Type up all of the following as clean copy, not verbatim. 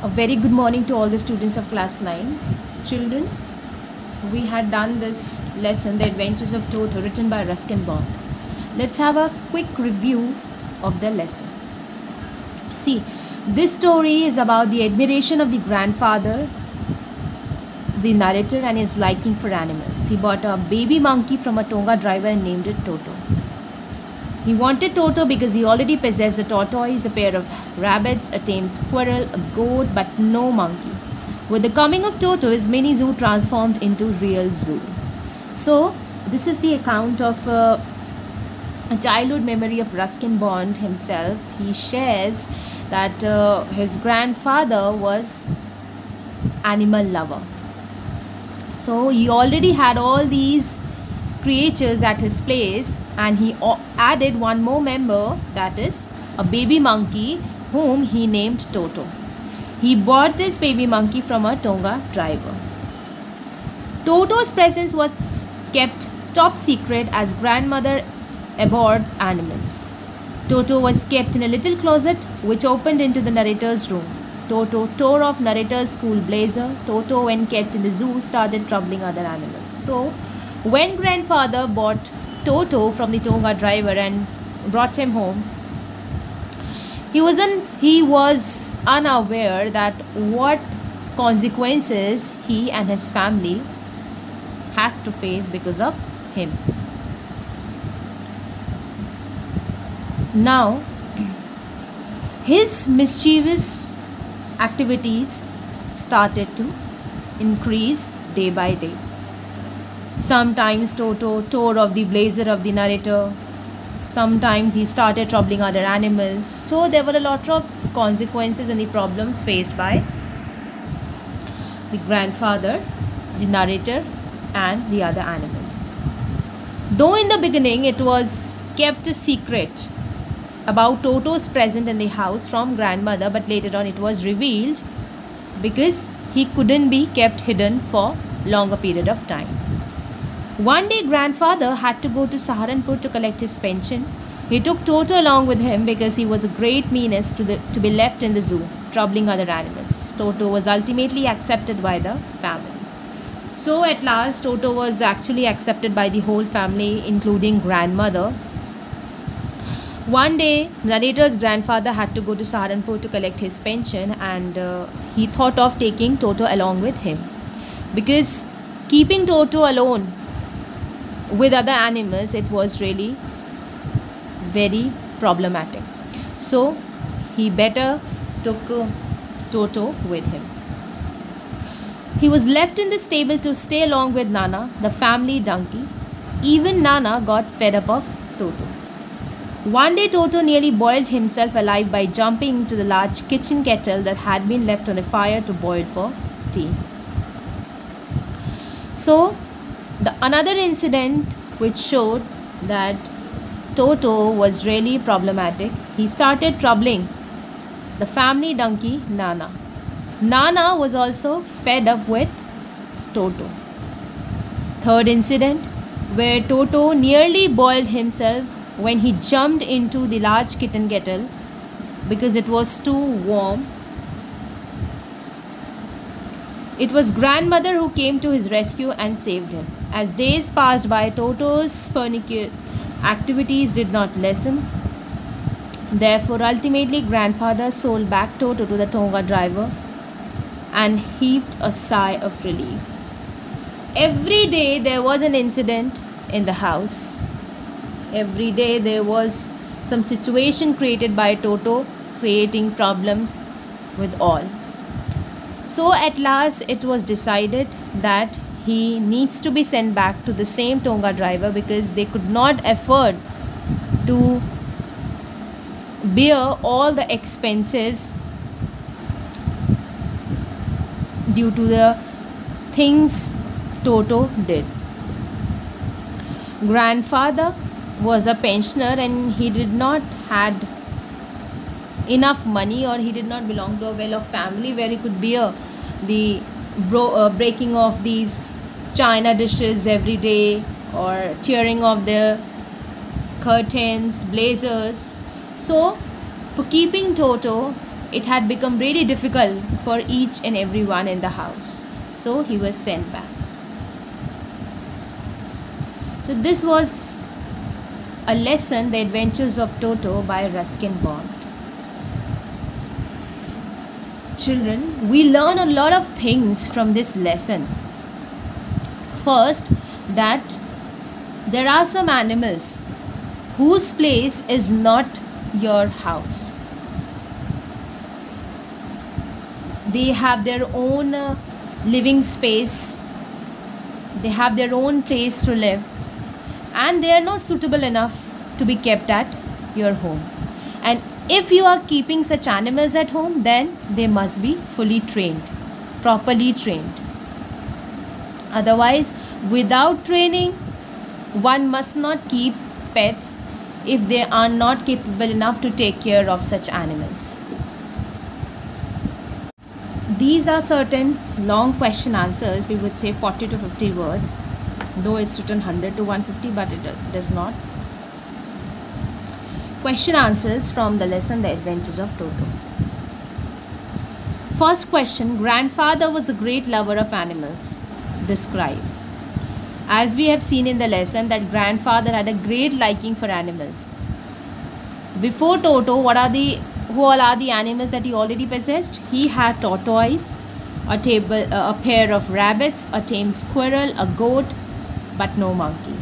A very good morning to all the students of class 9. Children, we had done this lesson, The Adventures of Toto, written by Ruskin Bond. Let's have a quick review of the lesson. See, this story is about the admiration of the grandfather, the narrator, and his liking for animals. He bought a baby monkey from a Tonga driver and named it Toto. He wanted Toto because he already possessed a tortoise, a pair of rabbits, a tame squirrel, a goat, but no monkey. With the coming of Toto, his mini zoo transformed into real zoo. So, this is the account of a childhood memory of Ruskin Bond himself. He shares that his grandfather was animal lover. So, he already had all these creatures at his place, and he added one more member, that is a baby monkey whom he named Toto. He bought this baby monkey from a Tonga driver. Toto's presence was kept top secret as grandmother abhorred animals. Toto was kept in a little closet which opened into the narrator's room. Toto tore off narrator's school blazer. Toto, when kept in the zoo, started troubling other animals. So when grandfather bought Toto from the Tonga driver and brought him home, he was unaware that what consequences he and his family has to face because of him. Now, his mischievous activities started to increase day by day. Sometimes Toto tore off the blazer of the narrator. Sometimes he started troubling other animals. So there were a lot of consequences and the problems faced by the grandfather, the narrator, and the other animals. Though in the beginning it was kept a secret about Toto's presence in the house from grandmother, but later on it was revealed because he couldn't be kept hidden for longer period of time. One day grandfather had to go to Saharanpur to collect his pension. He took Toto along with him because he was a great menace to be left in the zoo, troubling other animals. Toto was ultimately accepted by the family. So at last Toto was actually accepted by the whole family, including grandmother. One day narrator's grandfather had to go to Saharanpur to collect his pension, and he thought of taking Toto along with him because keeping Toto alone with other animals, it was really very problematic. So he better took Toto with him. He was left in the stable to stay along with Nana, the family donkey. Even Nana got fed up of Toto. One day Toto nearly boiled himself alive by jumping into the large kitchen kettle that had been left on the fire to boil for tea. So another incident which showed that Toto was really problematic. He started troubling the family donkey Nana. Nana was also fed up with Toto. Third incident, where Toto nearly boiled himself when he jumped into the large kitchen kettle because it was too warm. It was grandmother who came to his rescue and saved him. As days passed by, Toto's pernicious activities did not lessen. Therefore, ultimately, grandfather sold back Toto to the Tonga driver and heaved a sigh of relief. Every day there was an incident in the house. Every day there was some situation created by Toto, creating problems with all. So at last it was decided that he needs to be sent back to the same Tonga driver because they could not afford to bear all the expenses due to the things Toto did. Grandfather was a pensioner and he did not had enough money, or he did not belong to a well-off family where he could bear the breaking of these china dishes every day or tearing of the curtains, blazers. So for keeping Toto, it had become really difficult for each and everyone in the house. So he was sent back. So this was a lesson, The Adventures of Toto by Ruskin Bond. Children, we learn a lot of things from this lesson. First, that there are some animals whose place is not your house. They have their own living space, they have their own place to live, and they are not suitable enough to be kept at your home. And if you are keeping such animals at home, then they must be fully trained, properly trained. Otherwise, without training, one must not keep pets if they are not capable enough to take care of such animals. These are certain long question answers, we would say 40 to 50 words, though it's written 100 to 150, but it does not. Question answers from the lesson The Adventures of Toto. First question, grandfather was a great lover of animals. Describe. As we have seen in the lesson that grandfather had a great liking for animals. Before Toto, who all are the animals that he already possessed? He had tortoise, a pair of rabbits, a tame squirrel, a goat, but no monkey.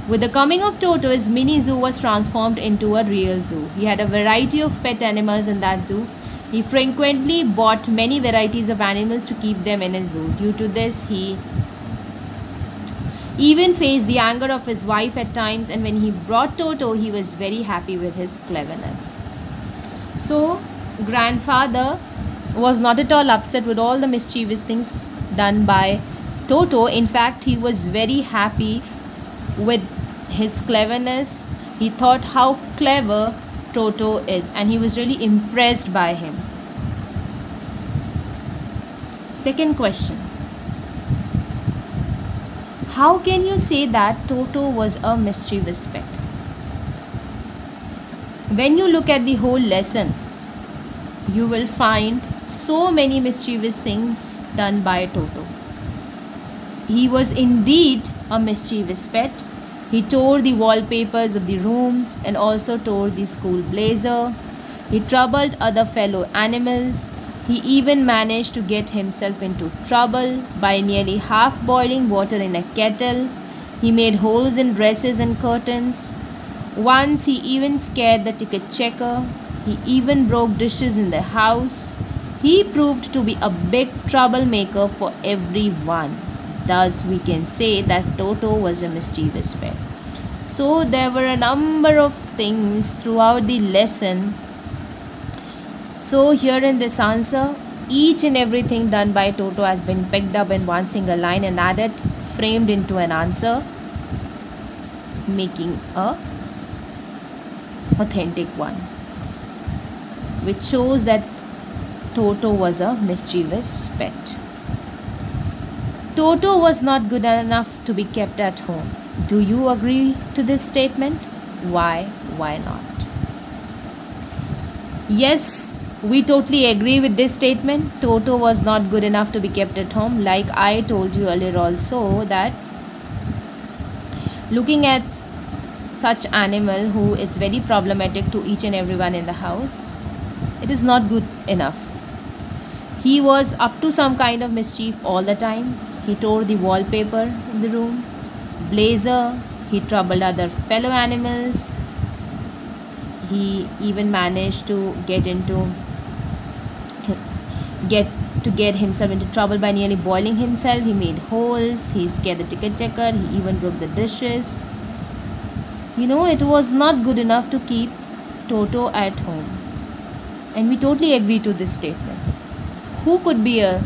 With the coming of Toto, his mini zoo was transformed into a real zoo. He had a variety of pet animals in that zoo. He frequently bought many varieties of animals to keep them in his zoo. Due to this, he even faced the anger of his wife at times, and when he brought Toto, he was very happy with his cleverness. So, grandfather was not at all upset with all the mischievous things done by Toto. In fact, he was very happy with his cleverness. He thought how clever Toto is, and he was really impressed by him. Second question. How can you say that Toto was a mischievous pet? When you look at the whole lesson, you will find so many mischievous things done by Toto. He was indeed a mischievous pet. He tore the wallpapers of the rooms and also tore the school blazer. He troubled other fellow animals. He even managed to get himself into trouble by nearly half boiling water in a kettle. He made holes in dresses and curtains. Once he even scared the ticket checker. He even broke dishes in the house. He proved to be a big troublemaker for everyone. Thus, we can say that Toto was a mischievous pet. So, there were a number of things throughout the lesson. So, here in this answer, each and everything done by Toto has been picked up in one single line and added, framed into an answer, making a authentic one, which shows that Toto was a mischievous pet. Toto was not good enough to be kept at home. Do you agree to this statement? Why? Why not? Yes, we totally agree with this statement. Toto was not good enough to be kept at home. Like I told you earlier also, that looking at such animal who is very problematic to each and everyone in the house, it is not good enough. He was up to some kind of mischief all the time. He tore the wallpaper in the room, blazer. He troubled other fellow animals. He even managed to get himself into trouble by nearly boiling himself. He made holes. He scared the ticket checker. He even broke the dishes. You know, it was not good enough to keep Toto at home. And we totally agree to this statement. Who could bear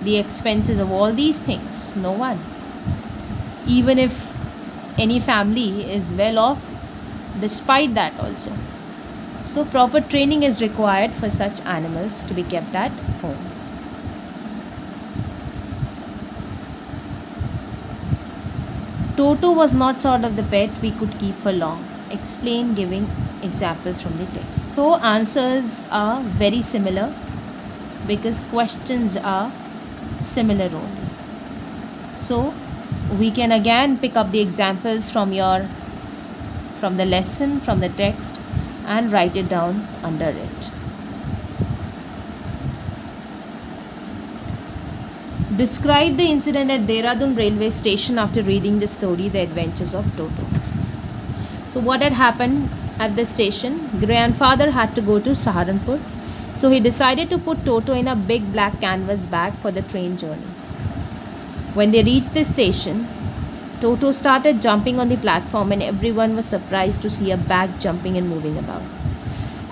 the expenses of all these things? No one. Even if any family is well off, despite that also. So proper training is required for such animals to be kept at home. Toto was not sort of the pet we could keep for long. Explain, giving examples from the text. So answers are very similar because questions are similar only. So we can again pick up the examples from the lesson, from the text, and write it down under it. Describe the incident at Dehradun railway station after reading the story The Adventures of Toto. So what had happened at the station? Grandfather had to go to Saharanpur. So he decided to put Toto in a big black canvas bag for the train journey. When they reached the station, Toto started jumping on the platform and everyone was surprised to see a bag jumping and moving about.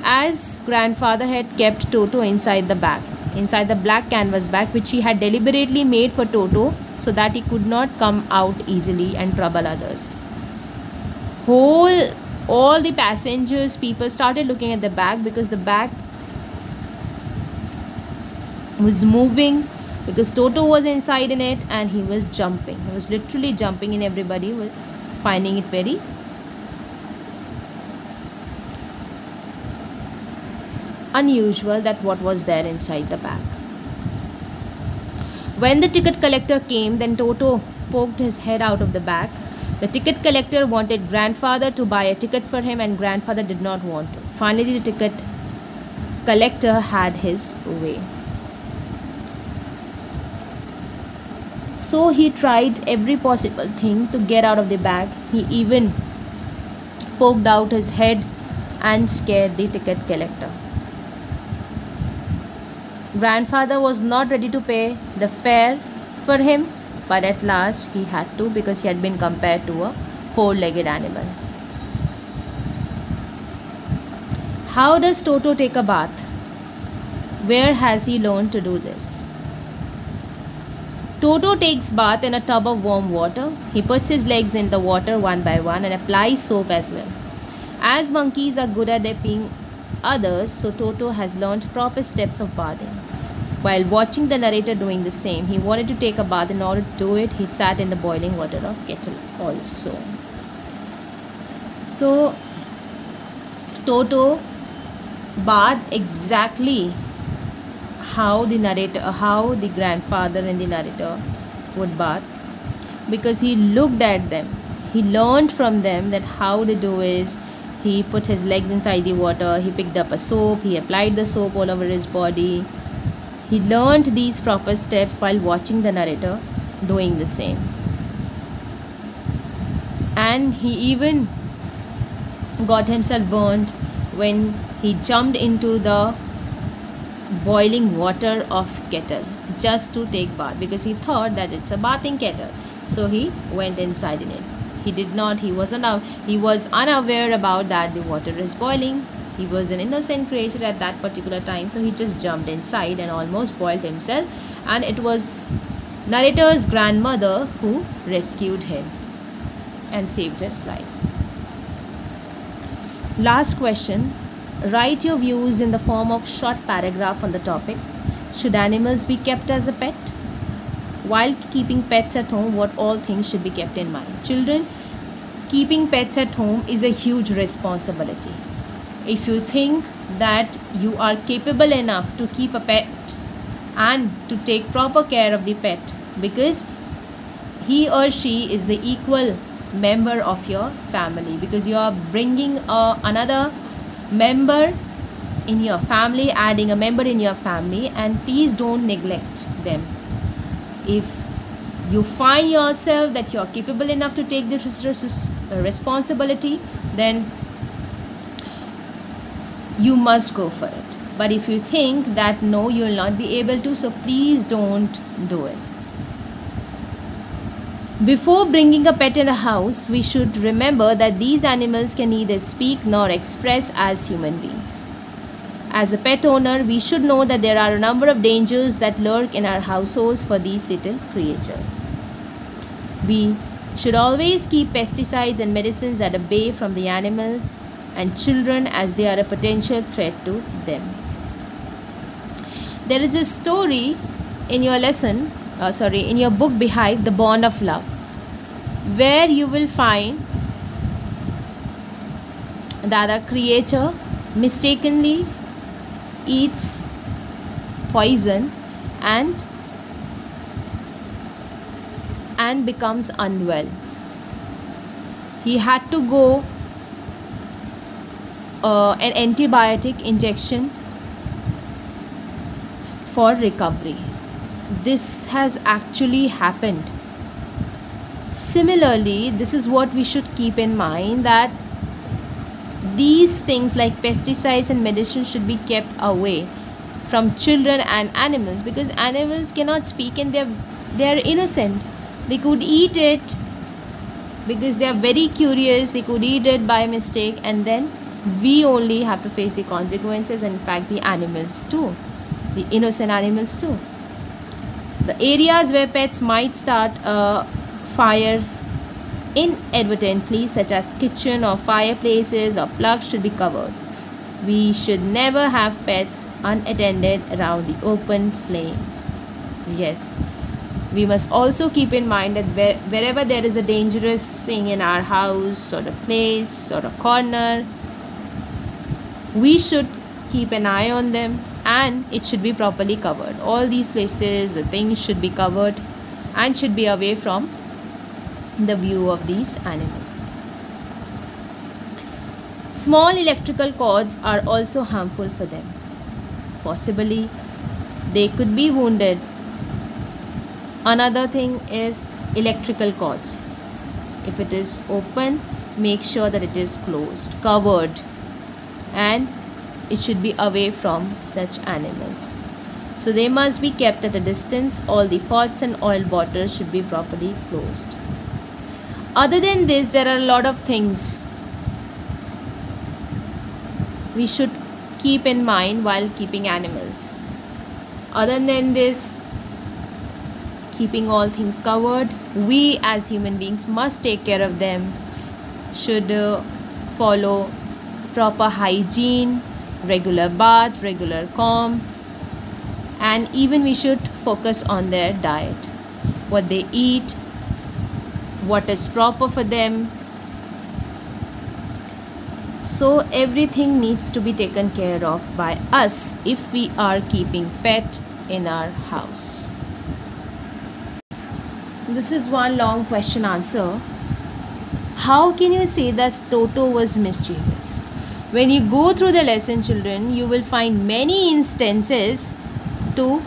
As grandfather had kept Toto inside the black canvas bag which he had deliberately made for Toto so that he could not come out easily and trouble others. All the passengers, people started looking at the bag because the bag was moving, because Toto was inside in it and he was jumping. He was literally jumping and everybody was finding it very unusual that what was there inside the bag. When the ticket collector came, then Toto poked his head out of the bag. The ticket collector wanted grandfather to buy a ticket for him and grandfather did not want to. Finally, the ticket collector had his way. So he tried every possible thing to get out of the bag. He even poked out his head and scared the ticket collector. Grandfather was not ready to pay the fare for him, but at last he had to because he had been compared to a four-legged animal. How does Toto take a bath? Where has he learned to do this? Toto takes bath in a tub of warm water. He puts his legs in the water one by one and applies soap as well. As monkeys are good at dipping others, so Toto has learned proper steps of bathing. While watching the narrator doing the same, he wanted to take a bath. In order to do it, he sat in the boiling water of kettle also. So Toto bathed exactly how the grandfather and the narrator would bath, because he looked at them. He learned from them that how they do is he put his legs inside the water, he picked up a soap, he applied the soap all over his body. He learned these proper steps while watching the narrator doing the same. And he even got himself burnt when he jumped into the boiling water of kettle just to take bath, because he thought that it's a bathing kettle. So he went inside in it. He was unaware about that the water is boiling. He was an innocent creature at that particular time, so he just jumped inside and almost boiled himself, and it was narrator's grandmother who rescued him and saved his life. Last question. Write your views in the form of short paragraph on the topic. Should animals be kept as a pet? While keeping pets at home, what all things should be kept in mind? Children, keeping pets at home is a huge responsibility. If you think that you are capable enough to keep a pet and to take proper care of the pet, because he or she is the equal member of your family, because you are bringing another member in your family, adding a member in your family, and please don't neglect them. If you find yourself that you are capable enough to take this responsibility, then you must go for it. But if you think that no, you will not be able to, so please don't do it. Before bringing a pet in the house, we should remember that these animals can neither speak nor express as human beings. As a pet owner, we should know that there are a number of dangers that lurk in our households for these little creatures. We should always keep pesticides and medicines at bay from the animals and children, as they are a potential threat to them. There is a story in your in your book Beehive, The Bond of Love, where you will find that a creature mistakenly eats poison and becomes unwell. He had to go an antibiotic injection for recovery. This has actually happened. Similarly, this is what we should keep in mind, that these things like pesticides and medicine should be kept away from children and animals, because animals cannot speak and they are innocent. They could eat it because they are very curious. They could eat it by mistake, and then we only have to face the consequences. In fact, the animals too, the innocent animals too. The areas where pets might start a fire inadvertently, such as kitchen or fireplaces or plugs, should be covered. We should never have pets unattended around the open flames. Yes, we must also keep in mind that wherever there is a dangerous thing in our house or a place or a corner, we should keep an eye on them, and it should be properly covered. All these places, the things should be covered and should be away from the view of these animals. Small electrical cords are also harmful for them. Possibly they could be wounded. Another thing is electrical cords. If it is open, make sure that it is closed, covered, and it should be away from such animals. So they must be kept at a distance. All the pots and oil bottles should be properly closed. Other than this, there are a lot of things we should keep in mind while keeping animals. Other than this, keeping all things covered, we as human beings must take care of them, should follow proper hygiene, regular bath, regular comb, and even we should focus on their diet, what they eat, what is proper for them. So everything needs to be taken care of by us if we are keeping pet in our house. This is one long question answer. How can you say that Toto was mischievous? When you go through the lesson, children, you will find many instances to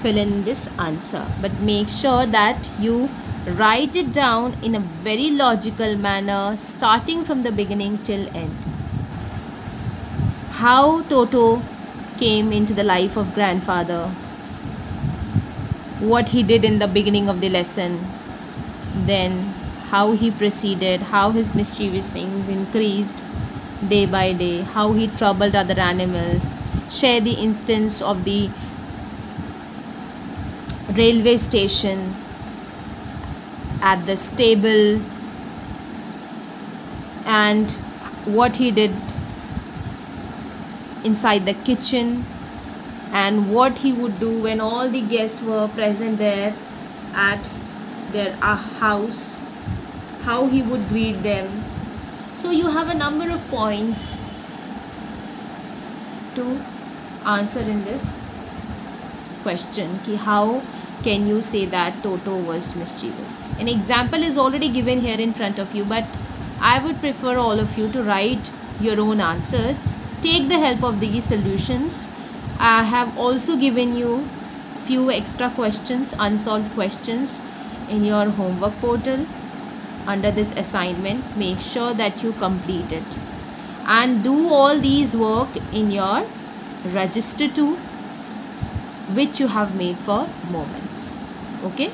fill in this answer. But make sure that you write it down in a very logical manner, starting from the beginning till end. How Toto came into the life of grandfather, what he did in the beginning of the lesson, then how he proceeded, how his mischievous things increased day by day, how he troubled other animals, share the instance of the railway station, at the stable, and what he did inside the kitchen, and what he would do when all the guests were present there at their house, how he would greet them. So you have a number of points to answer in this question, ki how can you say that Toto was mischievous. An example is already given here in front of you, but I would prefer all of you to write your own answers. Take the help of these solutions. I have also given you few extra questions, unsolved questions, in your homework portal under this assignment. Make sure that you complete it and do all these work in your register too, which you have made for moments. Okay.